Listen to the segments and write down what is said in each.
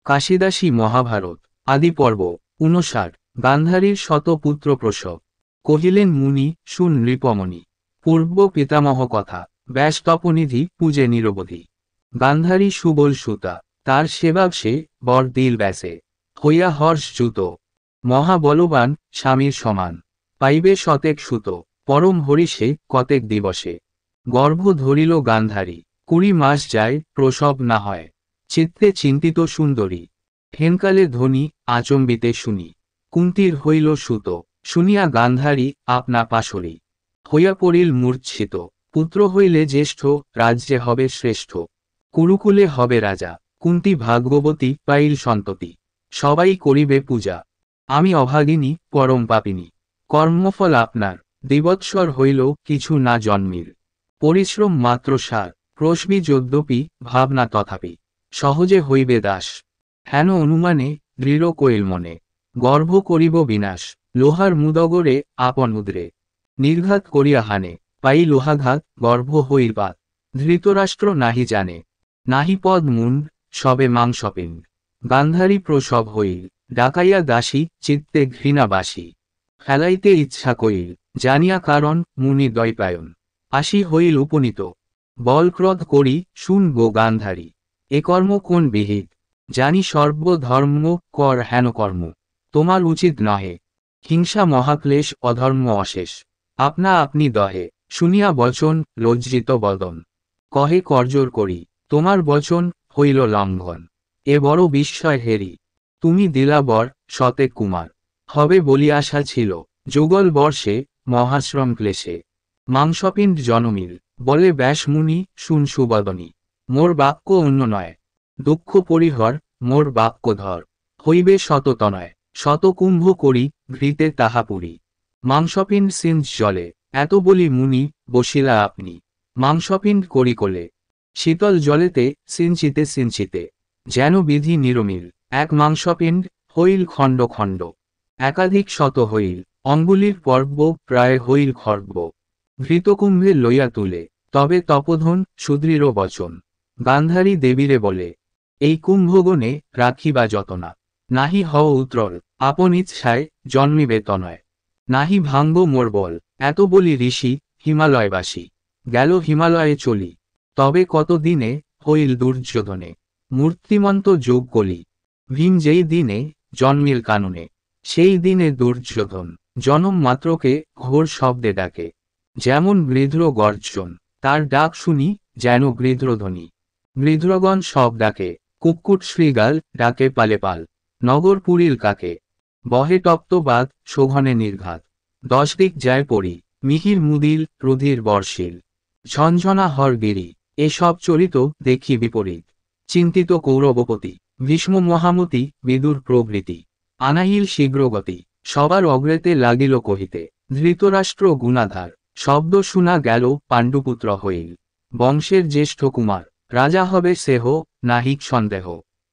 কাশিদাসী মহাভারত আদি পর্ব ৫৯। গান্ধারীর শতপুত্র প্রসব। কহিলেন মুনি, শুন নৃপমণি, পূর্ব পিতামহ কথা। ব্যাস তপনিধি পূজে নিরবধি। গান্ধারী সুবল সুতা, তার সেবাবসে বর দিল ব্যাসে। হইয়া হর্ষযুত, মহাবলবান স্বামীর সমান। পাইবে শতেক সুত, পরম হরিষে কতেক দিবসে। গর্ভ ধরিল গান্ধারী, ২০ মাস যায় প্রসব না হয়। চিত্তে চিন্তিত সুন্দরী, হেনকালে ধ্বনি আচম্বিতে শুনি। কুন্তীর হইল সুত, শুনিয়া গান্ধারী আপনা পাশরি। হইয়া পড়িল মূর্চ্ছিত, পুত্র হইলে জ্যেষ্ঠ, রাজ্যে হবে শ্রেষ্ঠ। কুরুকুলে হবে রাজা, কুন্তী ভাগ্যবতী পাইল সন্ততি। সবাই করিবে পূজা, আমি অভাগিনী পরম পাপিনী। কর্মফল আপনার, দিবৎসর হইল কিছু না জন্মির। পরিশ্রম মাত্র সার, প্রসবী যদ্যপি ভাবনা তথাপি। সহজে হইবে দাস, হেন অনুমানে দৃঢ় কইল মনে। গর্ভ করিব বিনাশ, লোহার মুদগরে আপন উদ্রে। নির্ঘাত করিয়া হানে, পাই লোহাঘাত গর্ভ হইল পাত। ধৃতরাষ্ট্র নাহি জানে, নাহি পদ মুন্ড, সবে মাংসপিণ্ড। গান্ধারী প্রসব হইল, ডাকাইয়া দাসী চিত্তে ঘৃণাবাসী। ফেলাইতে ইচ্ছা কইল, জানিয়া কারণ মুনি দ্বৈপায়ন। আসি হইল উপনীত, বলক্রোধ করি শুন গো গান্ধারী। এ কর্ম কোন বিহিত, জানি সর্বধর্ম কর হেন কর্ম। তোমার উচিত নহে, হিংসা মহাক্লেশ অধর্ম অশেষ। আপনা আপনি দহে, শুনিয়া বচন লজ্জিত বদন। কহে করজোর করি, তোমার বচন হইল লঙ্ঘন। এ বড় বিস্ময় হেরি, তুমি দিলা বর শতেক কুমার। হবে বলি আশা ছিল, যুগল বর্ষে মহাশ্রম ক্লেশে। মাংসপিণ্ড জনমিল, বলে ব্যাস মুনি শুন সুবদনী। মোর বাক্য অন্য নয়, দুঃখ পরিহর, মোর বাক্য ধর। হইবে শততনয়, শতকুম্ভ করি ঘৃতে তাহা পুরি। মাংসপিণ্ড সিঞ্চ জলে, এত বলি মুনি বসিলা আপনি। মাংসপিণ্ড করি কোলে, শীতল জলেতে সিঞ্চিতে সিঞ্চিতে। যেন বিধি নিরমিল, এক মাংসপিণ্ড হইল খণ্ড খণ্ড। একাধিক শত হইল, অঙ্গুলির পর্ব প্রায় হইল খর্ব। ঘৃতকুম্ভে লইয়া তুলে, তবে তপোধন সুদৃঢ় বচন। গান্ধারী দেবীরে বলে, এই কুম্ভগণে রাখিবা যতনা। নাহি হও উত্রল, আপন ইচ্ছায় জন্মিবে তনয়। নাহি ভাঙ্গ মোর বল, এত বলি ঋষি হিমালয়বাসী। গেল হিমালয়ে চলি, তবে কত দিনে হইল দুর্যোধনে। মূর্তিমন্ত যোগ কলি, ভীম যেই দিনে জন্মিল কাননে। সেই দিনে দুর্যোধন জনম মাত্রকে ঘোর শব্দে ডাকে। যেমন গৃধ্র গর্জন, তার ডাক শুনি যেন গৃধ্রধ্বনি। গৃধ্রগণ সব ডাকে, কুক্কুট শৃগাল ডাকে পালে পাল। নগর পুরীল কাকে, বহে তপ্তবাদ শোভনে নির্ঘাত। 10 দিক যায় পড়ি, মিহির মুদিল রুধির বর্ষিল। ঝনঝনা হর গিরি, এসব চরিত দেখি বিপরীত। চিন্তিত কৌরবপতি, ভীষ্ম মহামতি বিদুর প্রভৃতি। আনাহিল শীঘ্রগতি, সবার অগ্রেতে লাগিল কহিতে। ধৃতরাষ্ট্র গুণাধার, শব্দ শুনা গেল পাণ্ডুপুত্র হইল। বংশের জ্যেষ্ঠ কুমার, রাজা হবে সেহ নাহিক সন্দেহ।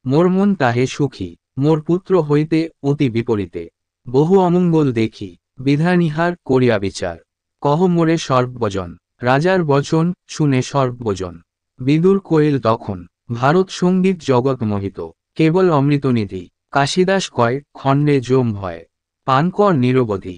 মোর মন তাহে সুখী, মোর পুত্র হইতে অতি বিপরীতে। বহু অমঙ্গল দেখি, বিধানিহার করিয়া বিচার। কহ মোরে সর্বজন, রাজার বচন শুনে সর্বজন। বিদুর কইল তখন, ভারত সঙ্গীত জগৎ মোহিত। কেবল অমৃতনিধি, কাশিদাস কয় খণ্ডে জম ভয়। পান কর নিরবধি,